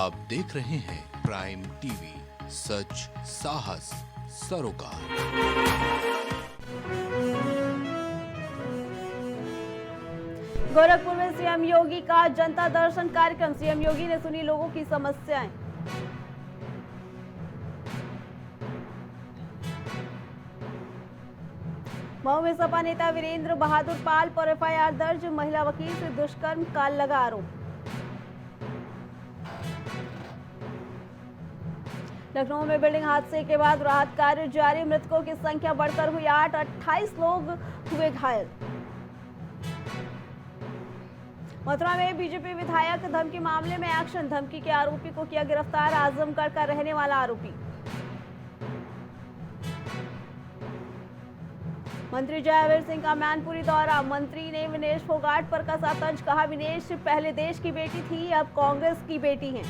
आप देख रहे हैं प्राइम टीवी, सच साहस सरोकार। गोरखपुर में सीएम योगी का जनता दर्शन कार्यक्रम। सीएम योगी ने सुनी लोगों की समस्याएं। मऊ में सपा नेता वीरेंद्र बहादुर पाल पर एफआईआर दर्ज। महिला वकील से दुष्कर्म का लगा आरोप। लखनऊ में बिल्डिंग हादसे के बाद राहत कार्य जारी। मृतकों की संख्या बढ़कर हुई 8। 28 लोग हुए घायल। मथुरा में बीजेपी विधायक धमकी मामले में एक्शन। धमकी के आरोपी को किया गिरफ्तार। आजमगढ़ का रहने वाला आरोपी। मंत्री जयवीर सिंह का मैनपुरी दौरा। मंत्री ने विनेश फोगाट पर कसा तंज। कहा, विनेश पहले देश की बेटी थी, अब कांग्रेस की बेटी हैं।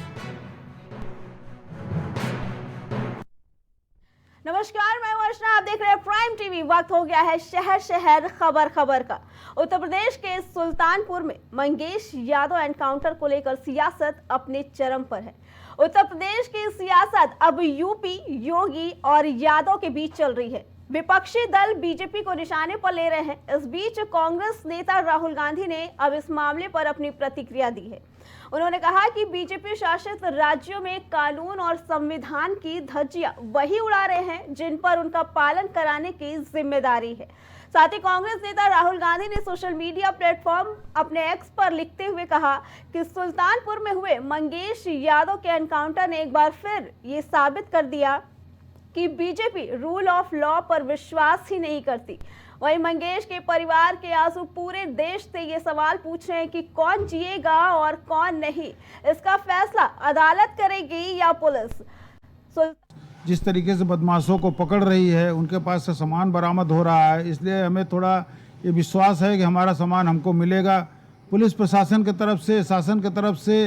नमस्कार, मैं हूं अर्चना, आप देख रहे हैं प्राइम टीवी। वक्त हो गया है शहर शहर खबर खबर का। उत्तर प्रदेश के सुल्तानपुर में मंगेश यादव एनकाउंटर को लेकर सियासत अपने चरम पर है। उत्तर प्रदेश की सियासत अब यूपी, योगी और यादव के बीच चल रही है। विपक्षी दल बीजेपी को निशाने पर ले रहे हैं। इस बीच कांग्रेस नेता राहुल गांधी ने अब इस मामले पर अपनी प्रतिक्रिया दी है। उन्होंने कहा कि बीजेपी शासित राज्यों में कानून और संविधान की धज्जियां वही उड़ा रहे हैं जिन पर उनका पालन कराने की जिम्मेदारी है। साथ ही कांग्रेस नेता राहुल गांधी ने सोशल मीडिया प्लेटफॉर्म अपने एक्स पर लिखते हुए कहा कि सुल्तानपुर में हुए मंगेश यादव के एनकाउंटर ने एक बार फिर ये साबित कर दिया कि बीजेपी रूल ऑफ लॉ पर विश्वास ही नहीं करती। वहीं मंगेश के परिवार के आंसू पूरे देश से ये सवाल पूछ रहे हैं कि कौन जिएगा और कौन नहीं। इसका फैसला अदालत करेगी या पुलिस। जिस तरीके से बदमाशों को पकड़ रही है, उनके पास से सामान बरामद हो रहा है, इसलिए हमें थोड़ा ये विश्वास है कि हमारा सामान हमको मिलेगा। पुलिस प्रशासन की तरफ से, शासन की तरफ से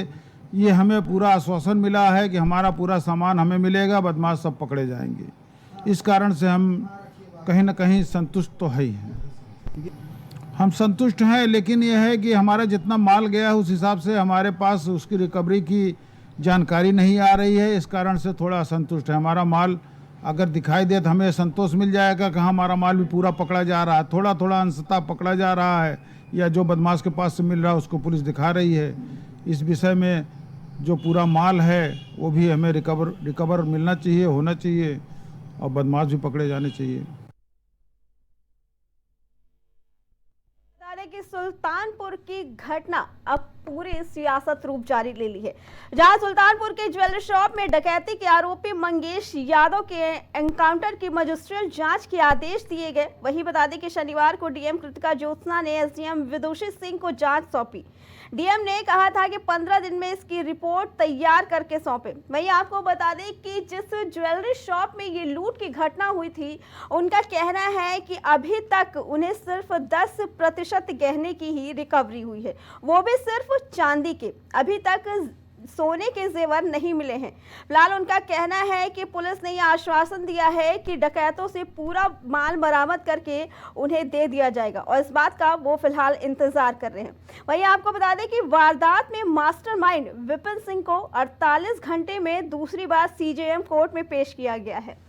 ये हमें पूरा आश्वासन मिला है कि हमारा पूरा सामान हमें मिलेगा, बदमाश सब पकड़े जाएंगे। इस कारण से हम कहीं ना कहीं संतुष्ट तो है ही हैं। हम संतुष्ट हैं, लेकिन यह है कि हमारा जितना माल गया है उस हिसाब से हमारे पास उसकी रिकवरी की जानकारी नहीं आ रही है। इस कारण से थोड़ा असंतुष्ट है। हमारा माल अगर दिखाई दे तो हमें संतोष मिल जाएगा कि हमारा माल भी पूरा पकड़ा जा रहा है। थोड़ा थोड़ा अंशतः पकड़ा जा रहा है, या जो बदमाश के पास से मिल रहा है उसको पुलिस दिखा रही है। इस विषय में जो पूरा माल है वो भी हमें रिकवर मिलना चाहिए, होना चाहिए, और बदमाश भी पकड़े जाने चाहिए। कि सुल्तानपुर की घटना अब पूरी सियासत रूप जारी ले ली है, जहां सुल्तानपुर के ज्वेलरी शॉप में डकैती के आरोपी मंगेश यादव के एनकाउंटर की मजिस्ट्रियल जांच के आदेश दिए गए। वहीं बता दें कि शनिवार को डीएम कृतिका ज्योत्सना ने एसडीएम विदुषी सिंह को जांच सौंपी। डीएम ने कहा था कि 15 दिन में इसकी रिपोर्ट तैयार करके सौंपे। वहीं आपको बता दें कि जिस ज्वेलरी शॉप में ये लूट की घटना हुई थी, उनका कहना है कि अभी तक उन्हें सिर्फ 10% गहने की ही रिकवरी हुई है, वो भी सिर्फ चांदी के। अभी तक सोने के जेवर नहीं मिले हैं। फिलहाल उनका कहना है कि पुलिस ने यह आश्वासन दिया है कि डकैतों से पूरा माल बरामद करके उन्हें दे दिया जाएगा, और इस बात का वो फिलहाल इंतजार कर रहे हैं। वहीं आपको बता दें कि वारदात में मास्टरमाइंड विपिन सिंह को 48 घंटे में दूसरी बार सीजेएम कोर्ट में पेश किया गया है।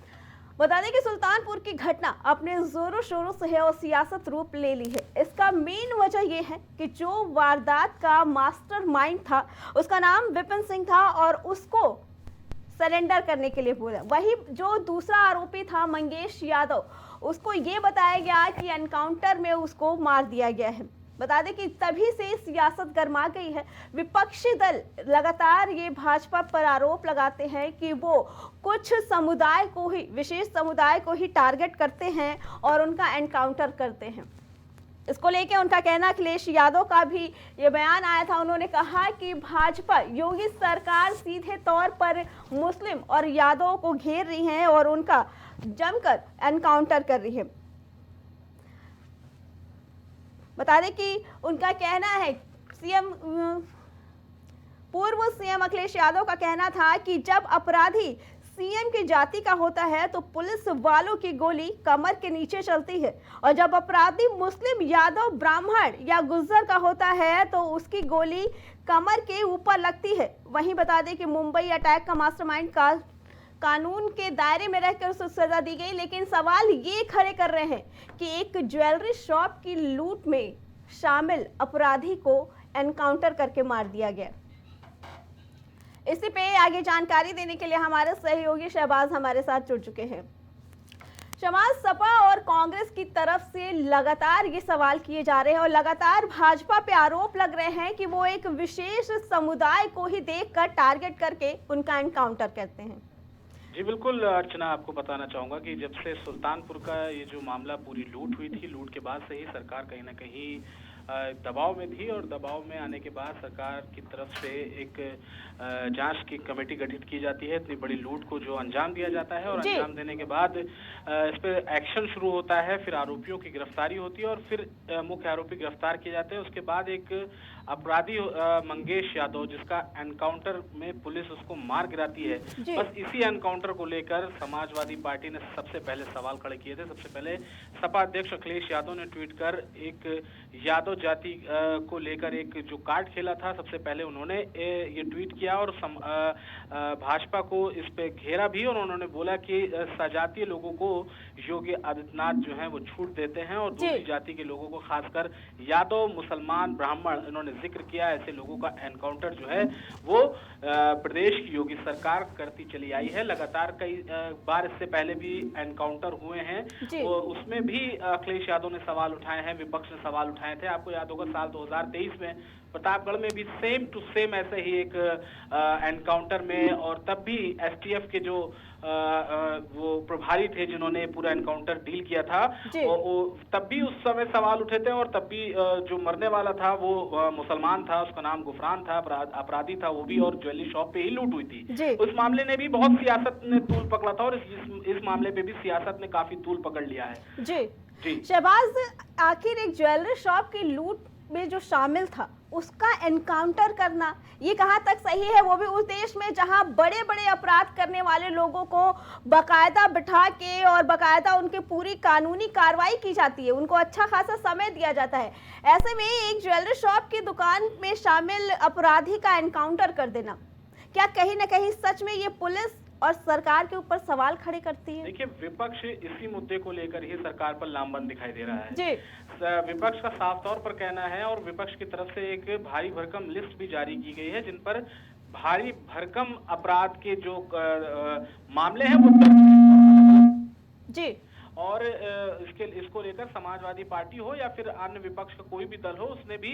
बता दें कि सुल्तानपुर की घटना अपने जोरों शोरों से है और सियासत रूप ले ली है। इसका मेन वजह यह है कि जो वारदात का मास्टरमाइंड था उसका नाम विपिन सिंह था और उसको सरेंडर करने के लिए बोला। वही जो दूसरा आरोपी था मंगेश यादव, उसको ये बताया गया कि एनकाउंटर में उसको मार दिया गया है। बता दें कि तभी से सियासत गर्मा गई है। विपक्षी दल लगातार ये भाजपा पर आरोप लगाते हैं कि वो कुछ समुदाय को ही, विशेष समुदाय को ही टारगेट करते हैं और उनका एनकाउंटर करते हैं। इसको लेके उनका कहना, अखिलेश यादव का भी ये बयान आया था। उन्होंने कहा कि भाजपा योगी सरकार सीधे तौर पर मुस्लिम और यादव को घेर रही है और उनका जमकर एनकाउंटर कर रही है। बता दें कि उनका कहना है, पूर्व सीएम अखिलेश यादव का कहना था कि जब अपराधी सीएम की जाति का होता है तो पुलिस वालों की गोली कमर के नीचे चलती है, और जब अपराधी मुस्लिम, यादव, ब्राह्मण या गुर्जर का होता है तो उसकी गोली कमर के ऊपर लगती है। वहीं बता दें कि मुंबई अटैक का मास्टरमाइंड का कानून के दायरे में रहकर उसे सजा दी गई, लेकिन सवाल ये खड़े कर रहे हैं कि एक ज्वेलरी शॉप की लूट में शामिल अपराधी को एनकाउंटर करके मार दिया गया। इसी पे आगे जानकारी देने के लिए हमारे सहयोगी शहबाज हमारे साथ जुड़ चुके हैं। शहबाज, सपा और कांग्रेस की तरफ से लगातार ये सवाल किए जा रहे हैं और लगातार भाजपा पे आरोप लग रहे हैं कि वो एक विशेष समुदाय को ही देखकर टारगेट करके उनका एनकाउंटर करते हैं। जी बिल्कुल अर्चना, आपको बताना चाहूंगा कि जब से सुल्तानपुर का ये जो मामला पूरी लूट हुई थी, लूट के बाद से ही सरकार कहीं ना कहीं दबाव में थी और दबाव में आने के बाद सरकार की तरफ से एक जांच की कमेटी गठित की जाती है। इतनी बड़ी लूट को जो अंजाम दिया जाता है और अंजाम देने के बाद इस पर एक्शन शुरू होता है, फिर आरोपियों की गिरफ्तारी होती है और फिर मुख्य आरोपी गिरफ्तार किए जाते हैं। उसके बाद एक अपराधी मंगेश यादव, जिसका एनकाउंटर में पुलिस उसको मार गिराती है, बस इसी एनकाउंटर को लेकर समाजवादी पार्टी ने सबसे पहले सवाल खड़े किए थे। सबसे पहले सपा अध्यक्ष अखिलेश यादव ने ट्वीट कर एक यादव जाति को लेकर एक जो कार्ड खेला था, सबसे पहले उन्होंने ये ट्वीट किया और भाजपा को इस पे घेरा भी और उन्होंने बोला कि सजातीय लोगों को योगी आदित्यनाथ जो है वो छूट देते हैं और दूसरी जाति के लोगों को, खासकर यादव, मुसलमान, ब्राह्मण, इन्होंने जिक्र किया। ऐसे लोगों का एनकाउंटर जो है वो प्रदेश की योगी सरकार करती चली आई है। लगातार कई बार इससे पहले भी एनकाउंटर हुए हैं, उसमें भी अखिलेश यादव ने सवाल उठाए हैं, विपक्ष ने सवाल उठाए थे। आपको याद होगा साल 2023 में प्रतापगढ़ में भी सेम टू सेम ऐसे ही एक एनकाउंटर में, और तब भी एसटीएफ के जो वो प्रभारी थे जिन्होंने पूरा एनकाउंटर डील किया था, तब भी उस समय सवाल उठे थे और तब भी जो मरने वाला था वो मुसलमान था, उसका नाम गुफरान था, अपराधी था वो भी, और ज्वेलरी शॉप पे ही लूट हुई थी। उस मामले ने भी बहुत सियासत ने तूल पकड़ा था और इस मामले पे भी सियासत ने काफी तूल पकड़ लिया है। जी शहबाज, आखिर एक ज्वेलरी शॉप की लूट में जो शामिल था उसका एनकाउंटर करना ये कहां तक सही है, वो भी उस देश में जहां बड़े बड़े अपराध करने वाले लोगों को बकायदा बिठा के और बकायदा उनके पूरी कानूनी कार्रवाई की जाती है, उनको अच्छा खासा समय दिया जाता है। ऐसे में एक ज्वेलरी शॉप की दुकान में शामिल अपराधी का एनकाउंटर कर देना क्या कहीं ना कहीं सच में ये पुलिस और सरकार के ऊपर सवाल खड़े करती है? देखिए, विपक्ष इसी मुद्दे को लेकर ही सरकार पर लामबंद दिखाई दे रहा है। जी। विपक्ष का साफ तौर पर कहना है और विपक्ष की तरफ से एक भारी भरकम लिस्ट भी जारी की गई है जिन पर भारी भरकम अपराध के जो मामले हैं वो जी, और इसको लेकर समाजवादी पार्टी हो या फिर अन्य विपक्ष का कोई भी दल हो, उसने भी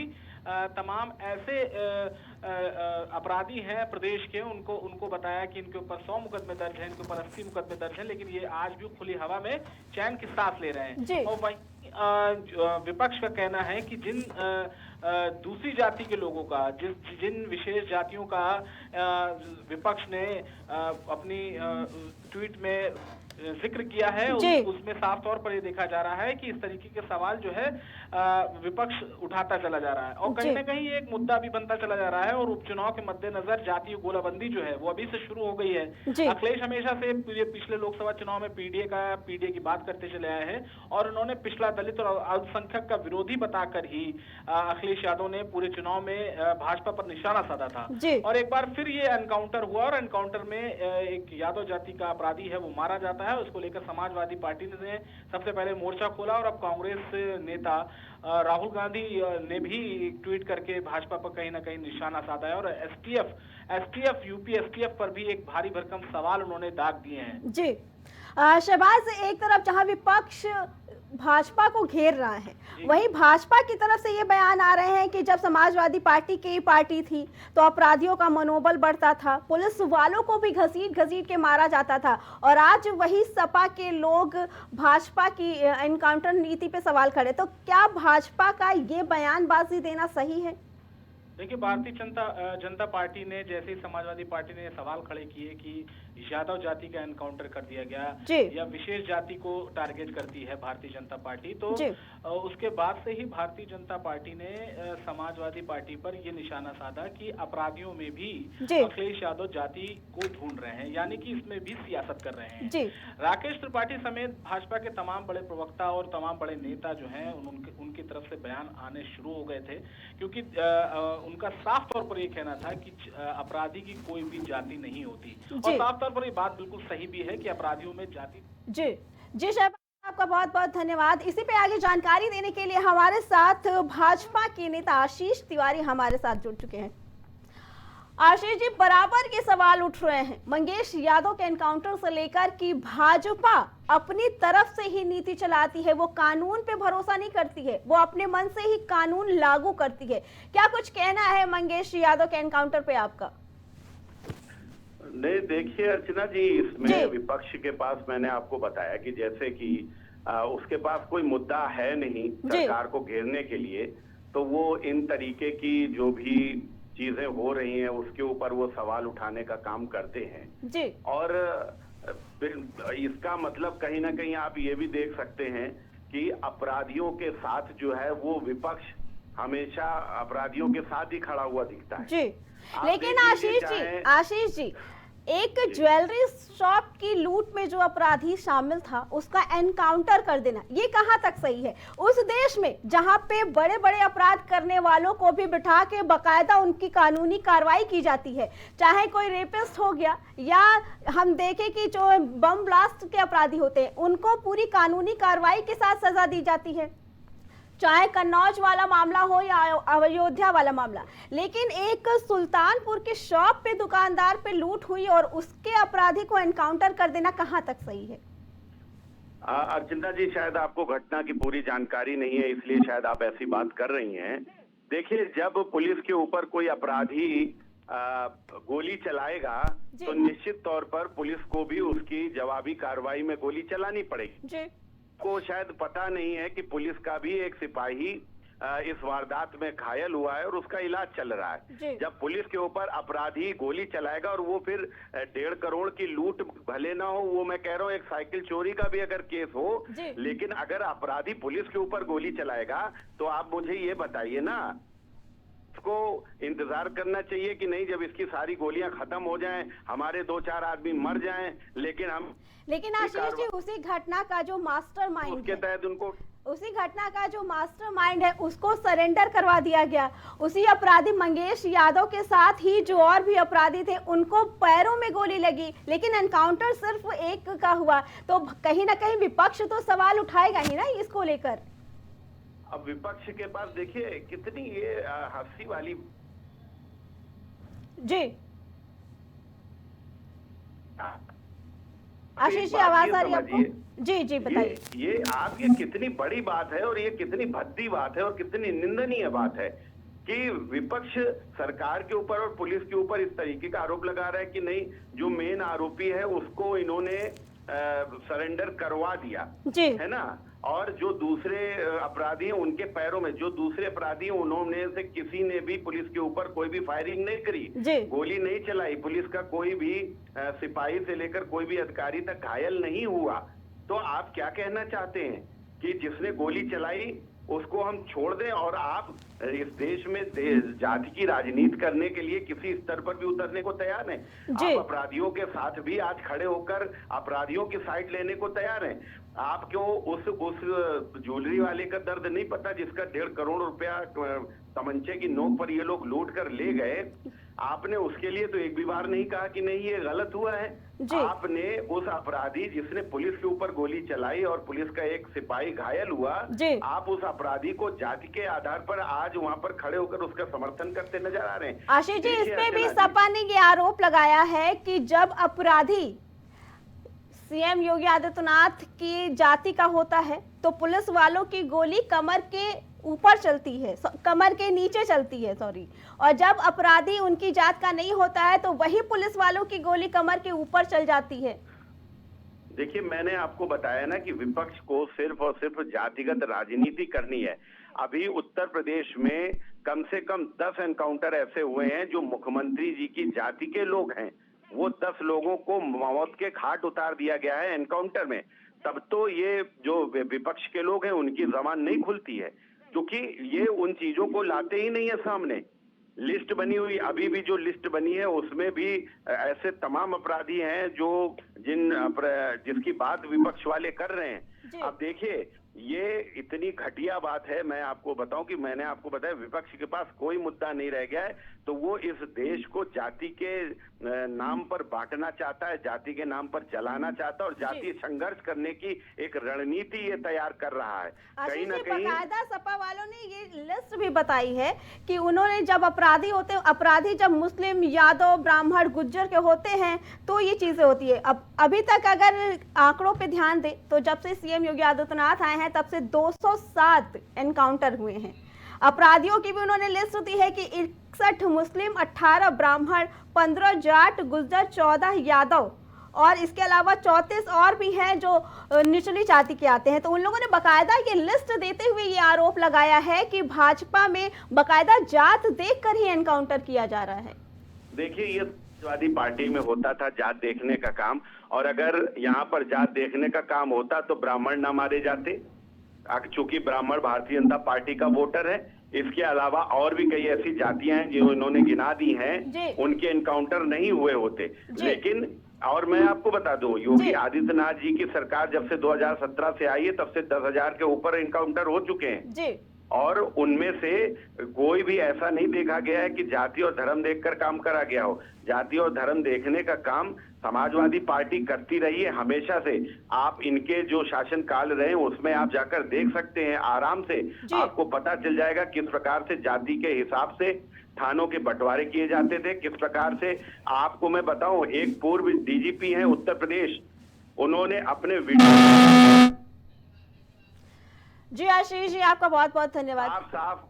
तमाम ऐसे अपराधी हैं प्रदेश के, उनको बताया कि इनके ऊपर 100 मुकदमे दर्ज हैं, इनके ऊपर 80 मुकदमे दर्ज हैं, लेकिन ये आज भी खुली हवा में चैन की सांस ले रहे हैं। और वहीं विपक्ष का कहना है कि जिन दूसरी जाति के लोगों का, जिन विशेष जातियों का विपक्ष ने अपनी ट्वीट में जिक्र किया है, उसमें साफ तौर पर ये देखा जा रहा है कि इस तरीके के सवाल जो है विपक्ष उठाता चला जा रहा है और कहीं ना कहीं एक मुद्दा भी बनता चला जा रहा है। और उपचुनाव के मद्देनजर जातीय गोलाबंदी जो है वो अभी से शुरू हो गई है। अखिलेश हमेशा से पिछले लोकसभा चुनाव में पीडीए की बात करते चले आए हैं और उन्होंने पिछड़ा दलित और अल्पसंख्यक का विरोधी बताकर ही अखिलेश यादव ने पूरे चुनाव में भाजपा पर निशाना साधा था। और एक बार फिर ये एनकाउंटर हुआ और एनकाउंटर में एक यादव जाति का अपराधी है वो मारा जाता है। उसको लेकर समाजवादी पार्टी ने सबसे पहले मोर्चा खोला और अब कांग्रेस नेता राहुल गांधी ने भी ट्वीट करके भाजपा पर कहीं ना कहीं निशाना साधा है और एसटीएफ यूपी एसटीएफ पर भी एक भारी भरकम सवाल उन्होंने दाग दिए हैं। जी शहबाज, एक तरफ जहां विपक्ष भाजपा को घेर रहा है, वहीं भाजपा की तरफ से ये बयान आ रहे हैं कि जब समाजवादी पार्टी की पार्टी थी तो अपराधियों का मनोबल बढ़ता था, पुलिस वालों को भी घसीट के मारा जाता था, और आज वही सपा के लोग भाजपा की एनकाउंटर नीति पे सवाल खड़े। तो क्या भाजपा का ये बयानबाजी देना सही है? देखिए, भारतीय जनता पार्टी ने, जैसे ही समाजवादी पार्टी ने सवाल खड़े किए कि यादव जाति का एनकाउंटर कर दिया गया या विशेष जाति को टारगेट करती है भारतीय जनता पार्टी, तो उसके बाद से ही भारतीय जनता पार्टी ने समाजवादी पार्टी पर ये निशाना साधा कि अपराधियों में भी अखिलेश यादव जाति को ढूंढ रहे हैं, यानी कि इसमें भी सियासत कर रहे हैं। राकेश त्रिपाठी समेत भाजपा के तमाम बड़े प्रवक्ता और तमाम बड़े नेता जो हैं उनके की तरफ से बयान आने शुरू हो गए थे, क्योंकि उनका साफ तौर पर यह कहना था कि अपराधी की कोई भी जाति नहीं होती, और साफ तौर पर ये बात बिल्कुल सही भी है कि अपराधियों में जाति। जी जी शहबाज, आपका बहुत बहुत धन्यवाद। इसी पे आगे जानकारी देने के लिए हमारे साथ भाजपा के नेता आशीष तिवारी हमारे साथ जुड़ चुके हैं। आशीष जी, बराबर के सवाल उठ रहे हैं मंगेश यादव के एनकाउंटर से लेकर कि भाजपा अपनी तरफ से ही नीति चलाती है, वो कानून पे भरोसा नहीं करती है, वो अपने मन से ही कानून लागू करती है। क्या कुछ कहना है मंगेश यादव के एनकाउंटर पे आपका? नहीं, देखिए अर्चना जी, इसमें विपक्ष के पास मैंने आपको बताया कि जैसे कि उसके पास कोई मुद्दा है नहीं सरकार को घेरने के लिए, तो वो इन तरीके की जो भी चीजें हो रही हैं उसके ऊपर वो सवाल उठाने का काम करते हैं जी। और इसका मतलब कहीं ना कहीं आप ये भी देख सकते हैं कि अपराधियों के साथ जो है वो विपक्ष हमेशा अपराधियों के साथ ही खड़ा हुआ दिखता है जी। लेकिन आशीष जी, एक ज्वेलरी शॉप की लूट में जो अपराधी शामिल था उसका एनकाउंटर कर देना, ये कहां तक सही है? उस देश में जहां पे बड़े बड़े अपराध करने वालों को भी बिठा के बकायदा उनकी कानूनी कार्रवाई की जाती है, चाहे कोई रेपिस्ट हो गया या हम देखें कि जो बम ब्लास्ट के अपराधी होते हैं उनको पूरी कानूनी कार्रवाई के साथ सजा दी जाती है, चाहे कन्नौज वाला मामला हो या अयोध्या वाला मामला। लेकिन एक सुल्तानपुर के शॉप पे दुकानदार पे लूट हुई और उसके अपराधी को एनकाउंटर कर देना कहां तक सही है? अर्चना जी, शायद आपको घटना की पूरी जानकारी नहीं है, इसलिए शायद आप ऐसी बात कर रही हैं। देखिए, जब पुलिस के ऊपर कोई अपराधी गोली चलाएगा तो निश्चित तौर पर पुलिस को भी उसकी जवाबी कार्रवाई में गोली चलानी पड़ेगी। को शायद पता नहीं है कि पुलिस का भी एक सिपाही इस वारदात में घायल हुआ है और उसका इलाज चल रहा है। जब पुलिस के ऊपर अपराधी गोली चलाएगा और वो फिर 1.5 करोड़ की लूट भले ना हो, वो मैं कह रहा हूँ एक साइकिल चोरी का भी अगर केस हो, लेकिन अगर अपराधी पुलिस के ऊपर गोली चलाएगा तो आप मुझे ये बताइए ना, को इंतजार करना चाहिए कि नहीं जब इसकी सारी गोलियां खत्म हो जाएं, हमारे 2-4 आदमी मर जाएं, लेकिन आशीष जी, उसी घटना का जो मास्टरमाइंड उसके तहत उनको उसी घटना का जो मास्टरमाइंड है उसको सरेंडर करवा दिया गया। उसी अपराधी मंगेश यादव के साथ ही जो और भी अपराधी थे उनको पैरों में गोली लगी, लेकिन एनकाउंटर सिर्फ एक का हुआ, तो कहीं ना कहीं विपक्ष तो सवाल उठाएगा ही ना इसको लेकर। अब विपक्ष के पास देखिए कितनी ये हंसी वाली जी। आशीष जी, आवाज आ रही है आपको? जी जी, बताइए। ये आपकी कितनी बड़ी बात है और ये कितनी भद्दी बात है और कितनी निंदनीय बात है कि विपक्ष सरकार के ऊपर और पुलिस के ऊपर इस तरीके का आरोप लगा रहा है कि नहीं, जो मेन आरोपी है उसको इन्होंने सरेंडर करवा दिया है ना, और जो दूसरे अपराधी हैं उनके पैरों में, जो दूसरे अपराधी हैं उन्होंने से किसी ने भी पुलिस के ऊपर कोई भी फायरिंग नहीं करी, गोली नहीं चलाई, पुलिस का कोई भी सिपाही से लेकर कोई भी अधिकारी तक घायल नहीं हुआ। तो आप क्या कहना चाहते हैं कि जिसने गोली चलाई उसको हम छोड़ दें और आप इस देश में जाति की राजनीति करने के लिए किसी स्तर पर भी उतरने को तैयार हैं? आप अपराधियों के साथ भी आज खड़े होकर अपराधियों की साइड लेने को तैयार हैं? आप क्यों उस ज्वेलरी वाले का दर्द नहीं पता जिसका 1.5 करोड़ रुपया तमंचे की नोक पर ये लोग लूट कर ले गए? आपने उसके लिए तो एक भी बार नहीं कहा कि नहीं ये गलत हुआ है। आपने उस अपराधी जिसने पुलिस के ऊपर गोली चलाई और पुलिस का एक सिपाही घायल हुआ, आप उस अपराधी को जाति के आधार पर आज वहां पर खड़े होकर उसका समर्थन करते नजर आ रहे हैं। आशीष जी, इस पे भी सपा ने ये आरोप लगाया है कि जब अपराधी सीएम योगी आदित्यनाथ की जाति का होता है तो पुलिस वालों की गोली कमर के ऊपर चलती है, कमर के नीचे चलती है, सॉरी, और जब अपराधी उनकी जात का नहीं होता है तो वही पुलिस वालों की गोली कमर के ऊपर चल जाती है। देखिए, मैंने आपको बताया ना कि विपक्ष को सिर्फ और सिर्फ जातिगत राजनीति करनी है। अभी उत्तर प्रदेश में कम से कम 10 एनकाउंटर ऐसे हुए हैं जो मुख्यमंत्री जी की जाति के लोग हैं, वो 10 लोगों को मौत के घाट उतार दिया गया है एनकाउंटर में। तब तो ये जो विपक्ष के लोग हैं उनकी जबान नहीं खुलती है, क्योंकि ये उन चीजों को लाते ही नहीं है सामने। लिस्ट बनी हुई, अभी भी जो लिस्ट बनी है उसमें भी ऐसे तमाम अपराधी हैं जो जिसकी बात विपक्ष वाले कर रहे हैं। अब देखिए, ये इतनी घटिया बात है। मैं आपको बताऊं कि मैंने आपको बताया विपक्ष के पास कोई मुद्दा नहीं रह गया है, तो वो इस देश को जाति के नाम पर बांटना चाहता है, जाति के नाम पर जलाना चाहता है और जातीय संघर्ष करने की एक रणनीति ये तैयार कर रहा है। कहीं ना कहीं बाकायदा सपा वालों ने ये लिस्ट भी बताई है कि उन्होंने जब अपराधी जब मुस्लिम, यादव, ब्राह्मण, गुज्जर के होते हैं तो ये चीजें होती है। अब अभी तक अगर आंकड़ों पे ध्यान दे तो जब से सीएम योगी आदित्यनाथ आए हैं तब से 207 एनकाउंटर हुए हैं। अपराधियों की भी उन्होंने लिस्ट दी है कि 61 मुस्लिम, 18 ब्राह्मण, 15 जाट, गुज्जर, 14 यादव और इसके अलावा 34 और भी हैं जो निचली जाति के आते हैं। तो उन लोगों ने बकायदा ये लिस्ट देते हुए ये आरोप लगाया है कि भाजपा में बकायदा जात देखकर ही एनकाउंटर किया जा रहा है। देखिए, ये समाजवादी पार्टी में होता था जात देखने का काम, और अगर यहाँ पर जात देखने का काम होता तो ब्राह्मण ना मारे जाते। चूंकि ब्राह्मण भारतीय जनता पार्टी का वोटर है, इसके अलावा और भी कई ऐसी जातियां हैं जो इन्होंने गिना दी हैं, उनके एनकाउंटर नहीं हुए होते। लेकिन और मैं आपको बता दूं, योगी आदित्यनाथ जी की सरकार जब से 2017 से आई है तब से 10,000 के ऊपर एनकाउंटर हो चुके हैं और उनमें से कोई भी ऐसा नहीं देखा गया है कि जाति और धर्म देखकर काम करा गया हो। जाति और धर्म देखने का काम समाजवादी पार्टी करती रही है हमेशा से। आप इनके जो शासन काल रहे उसमें आप जाकर देख सकते हैं आराम से, आपको पता चल जाएगा किस प्रकार से जाति के हिसाब से थानों के बंटवारे किए जाते थे, किस प्रकार से। आपको मैं बताऊं, एक पूर्व डीजीपी हैं उत्तर प्रदेश, उन्होंने अपने वीडियो। जी आशीष जी, आपका बहुत बहुत धन्यवाद। साफ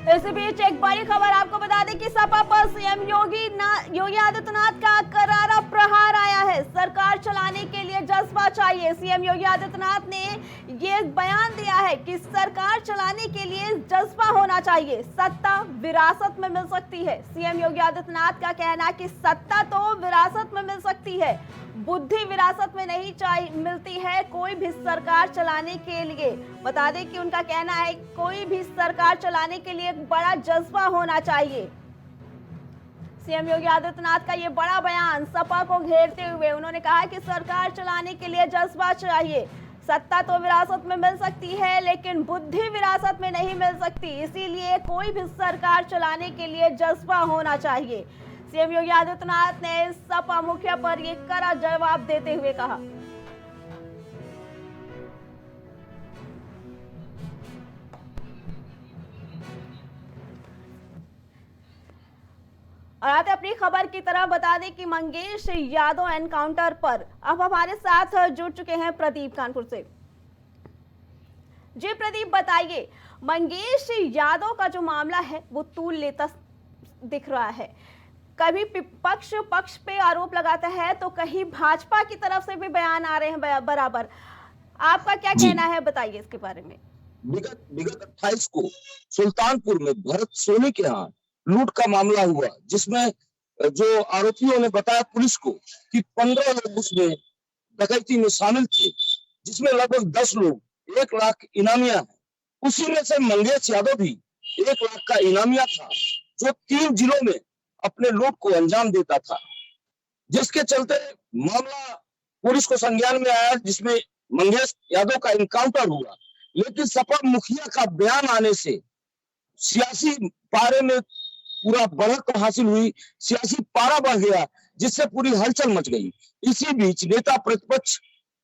इसी बीच एक बड़ी खबर आपको बता दें कि सपा पर सीएम योगी आदित्यनाथ का करारा प्रहार आया है। सरकार चलाने के लिए जज्बा चाहिए। सीएम योगी आदित्यनाथ ने ये बयान दिया है कि सरकार चलाने के लिए जज्बा होना चाहिए, सत्ता विरासत में मिल सकती है। सीएम योगी आदित्यनाथ का कहना है कि सत्ता तो विरासत में मिल सकती है, बुद्धि विरासत में नहीं मिलती है कोई भी सरकार चलाने के लिए। बता दें कि उनका कहना है कोई भी सरकार चलाने के लिए एक बड़ा जज्बा होना चाहिए। सीएम योगी आदित्यनाथ का ये बड़ा बयान सपा को घेरते हुए उन्होंने कहा कि सरकार चलाने के लिए जज्बा चाहिए, सत्ता तो विरासत में मिल सकती है लेकिन बुद्धि विरासत में नहीं मिल सकती, इसीलिए कोई भी सरकार चलाने के लिए जज्बा होना चाहिए। सीएम योगी आदित्यनाथ ने सपा मुखिया पर ये कड़ा जवाब देते हुए कहा। और आते अपनी खबर की तरह बता दें कि मंगेश यादव एनकाउंटर पर अब हमारे साथ जुड़ चुके हैं प्रदीप कानपुर से। जी प्रदीप, बताइए, मंगेश यादव का जो मामला है वो तूल लेता दिख रहा है। कभी विपक्ष पक्ष पे आरोप लगाता है तो कहीं भाजपा की तरफ से भी बयान आ रहे हैं बराबर। आपका क्या कहना है, बताइए इसके बारे में। विगत 28 को सुल्तानपुर में भरत सोनी के यहाँ लूट का मामला हुआ, जिसमें जो आरोपियों ने बताया पुलिस को कि 15 लोग उसमें डकैती में शामिल थे, जिसमें लगभग 10 लोग 1 लाख इनामिया है। उसी में से मंगेश यादव भी 1 लाख का इनामिया था, जो 3 जिलों में अपने लूट को अंजाम देता था, जिसके चलते मामला पुलिस को संज्ञान में आया, जिसमें मंगेश यादव का इनकाउंटर हुआ। लेकिन सपा मुखिया का बयान आने से सियासी पारे में पूरा बढ़त हासिल हुई, सियासी पारा बढ़ गया, जिससे पूरी हलचल मच गई। इसी बीच नेता प्रतिपक्ष,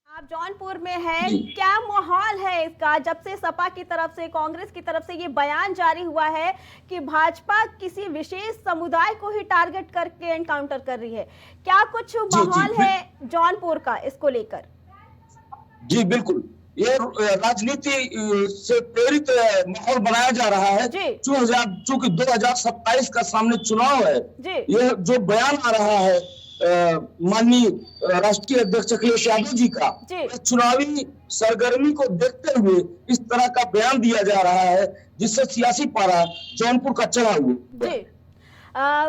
आप जौनपुर में हैं, क्या माहौल है इसका जब से सपा की तरफ से, कांग्रेस की तरफ से ये बयान जारी हुआ है कि भाजपा किसी विशेष समुदाय को ही टारगेट करके एनकाउंटर कर रही है? क्या कुछ माहौल है जौनपुर का इसको लेकर? जी बिल्कुल, ये राजनीति से प्रेरित माहौल बनाया जा रहा है। चूंकि 2027 का सामने चुनाव है, यह जो बयान आ रहा है माननीय राष्ट्रीय अध्यक्ष अखिलेश यादव जी का, चुनावी सरगर्मी को देखते हुए इस तरह का बयान दिया जा रहा है, जिससे सियासी पारा जौनपुर का चढ़ा हुआ।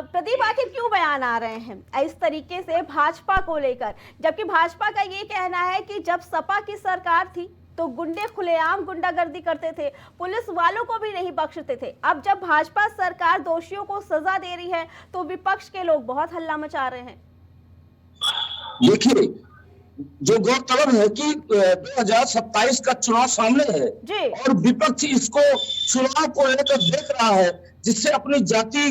प्रदीप, आखिर क्यों बयान आ रहे हैं इस तरीके से भाजपा को लेकर, जबकि भाजपा का ये कहना है कि जब सपा की सरकार थी तो गुंडे खुलेआम गुंडागर्दी करते थे, पुलिस वालों को भी नहीं बख्शते थे। अब जब भाजपा सरकार दोषियों को सजा दे रही है तो विपक्ष के लोग बहुत हल्ला मचा रहे हैं। देखिए, जो गौरतलब है कि 2027 का चुनाव सामने है जी और विपक्ष इसको चुनाव को लेकर देख रहा है, जिससे अपनी जाति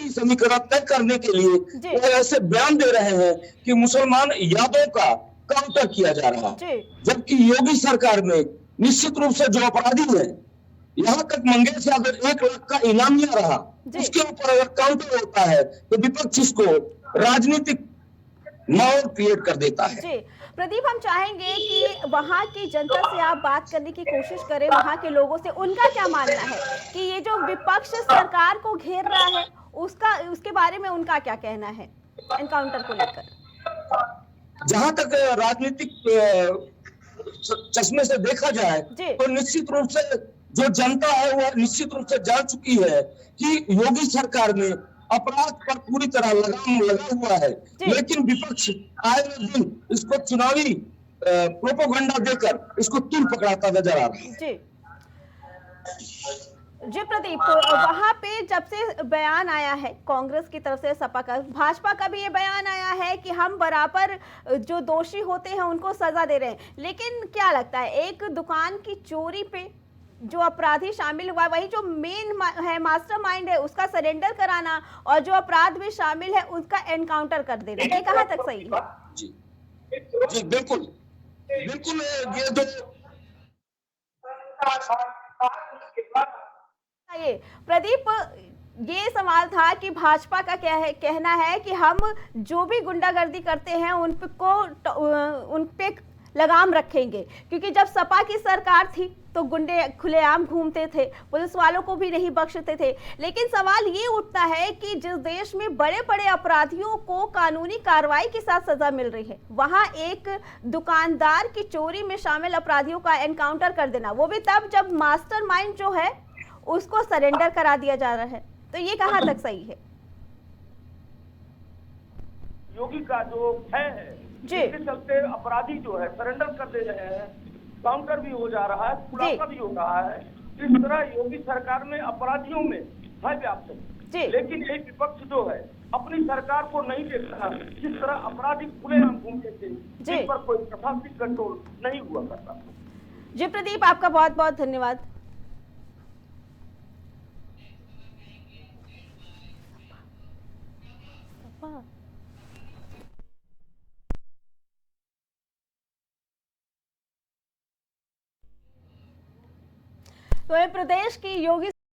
समीकरण तय करने के लिए जी वो ऐसे बयान दे रहे हैं कि मुसलमान यादव का काउंटर किया जा रहा है, जी जबकि योगी सरकार में निश्चित रूप से जो अपराधी है, यहाँ तक मंगेश यादव 1 लाख का इनामिया रहा, जी। उसके ऊपर अगर काउंटर होता है तो विपक्ष इसको राजनीतिक माहौल क्रिएट कर देता है। जी प्रदीप, हम चाहेंगे कि वहाँ की जनता से आप बात करने की कोशिश करें, वहाँ के लोगों से उनका क्या मानना है कि ये जो विपक्ष सरकार को घेर रहा है उसके बारे में उनका क्या कहना है एनकाउंटर को लेकर। जहां तक राजनीतिक चश्मे से देखा जाए जी। तो निश्चित रूप से जो जनता है वह निश्चित रूप से जान चुकी है कि योगी सरकार में अपराध पर पूरी तरह लगाम लगा हुआ है, लेकिन विपक्ष आए दिन इसको चुनावी प्रोपोगंडा देकर इसको तूल पकड़ाता नजर आ रहा है। जी जी प्रदीप, वहां पे जब से बयान आया है कांग्रेस की तरफ से, सपा का, भाजपा का भी ये बयान आया है कि हम बराबर जो दोषी होते हैं उनको सजा दे रहे हैं, लेकिन क्या लगता है एक दुकान की चोरी पे जो अपराधी शामिल हुआ, वही जो मेन है मास्टरमाइंड है उसका सरेंडर कराना और जो अपराध में शामिल है उसका एनकाउंटर कर देना, ये कहाँ तक सही है? जी जी बिल्कुल बिल्कुल, ये जो ये प्रदीप, ये सवाल था कि भाजपा का क्या है कहना है कि हम जो भी गुंडागर्दी करते हैं उन पे लगाम रखेंगे, क्योंकि जब सपा की सरकार थी तो गुंडे खुलेआम घूमते थे, पुलिस वालों को भी नहीं बख्शते थे। लेकिन सवाल ये उठता है कि जिस देश में बड़े बड़े अपराधियों को कानूनी कार्रवाई के साथ सजा मिल रही है, वहां एक दुकानदार की चोरी में शामिल अपराधियों का एनकाउंटर कर देना, वो भी तब जब मास्टरमाइंड जो है उसको सरेंडर करा दिया जा रहा है, तो ये कहाँ तक सही है? योगी का जो है इसके चलते अपराधी जो है सरेंडर कर दे रहे हैं, काउंटर भी हो जा रहा है, खुलासा भी हो रहा है। इस तरह योगी सरकार में अपराधियों में है व्याप्त, लेकिन एक विपक्ष जो है अपनी सरकार को नहीं देख रहा, जिस तरह अपराधी खुलेआम घूमते थे, जिस पर कोई प्रशासनिक कंट्रोल नहीं हुआ करता। जी प्रदीप, आपका बहुत बहुत धन्यवाद। तो प्रदेश की योगी